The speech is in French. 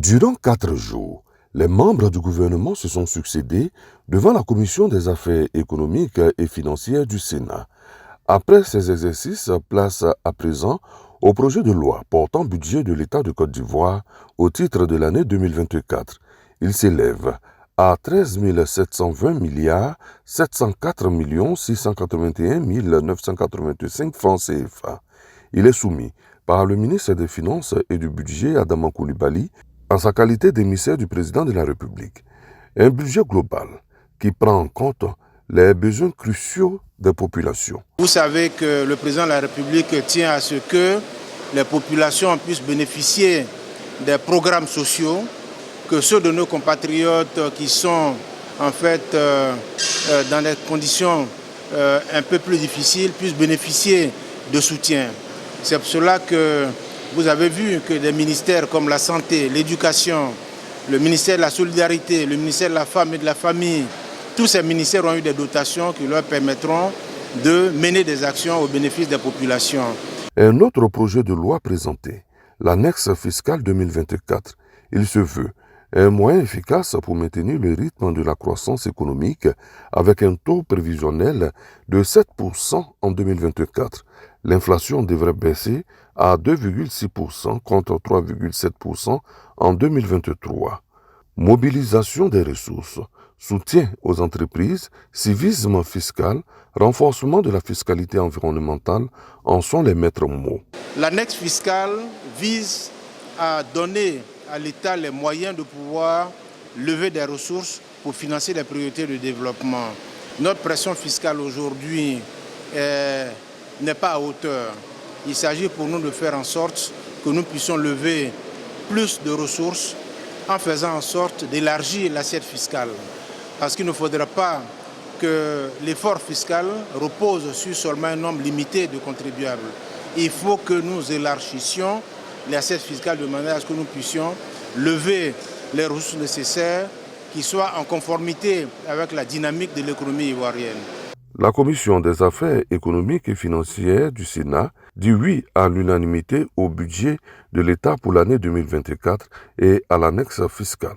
Durant 4 jours, les membres du gouvernement se sont succédés devant la Commission des affaires économiques et financières du Sénat. Après ces exercices, place à présent au projet de loi portant budget de l'État de Côte d'Ivoire au titre de l'année 2024. Il s'élève à 13 720 milliards 704 681 985 francs CFA. Il est soumis par le ministre des Finances et du Budget Adama Coulibaly en sa qualité d'émissaire du président de la République. Un budget global qui prend en compte les besoins cruciaux des populations. Vous savez que le président de la République tient à ce que les populations puissent bénéficier des programmes sociaux, que ceux de nos compatriotes qui sont en fait dans des conditions un peu plus difficiles puissent bénéficier de soutien. C'est pour cela que vous avez vu que des ministères comme la santé, l'éducation, le ministère de la solidarité, le ministère de la femme et de la famille, tous ces ministères ont eu des dotations qui leur permettront de mener des actions au bénéfice des populations. Un autre projet de loi présenté, l'annexe fiscale 2024, il se veut un moyen efficace pour maintenir le rythme de la croissance économique avec un taux prévisionnel de 7% en 2024. L'inflation devrait baisser à 2,6% contre 3,7% en 2023. Mobilisation des ressources, soutien aux entreprises, civisme fiscal, renforcement de la fiscalité environnementale en sont les maîtres mots. L'annexe fiscale vise à donner à l'État les moyens de pouvoir lever des ressources pour financer les priorités de développement. Notre pression fiscale aujourd'hui n'est pas à hauteur. Il s'agit pour nous de faire en sorte que nous puissions lever plus de ressources en faisant en sorte d'élargir l'assiette fiscale. Parce qu'il ne faudra pas que l'effort fiscal repose sur seulement un nombre limité de contribuables. Il faut que nous élargissions l'assiette fiscale de manière à ce que nous puissions lever les ressources nécessaires qui soient en conformité avec la dynamique de l'économie ivoirienne. La Commission des affaires économiques et financières du Sénat dit oui à l'unanimité au budget de l'État pour l'année 2024 et à l'annexe fiscale.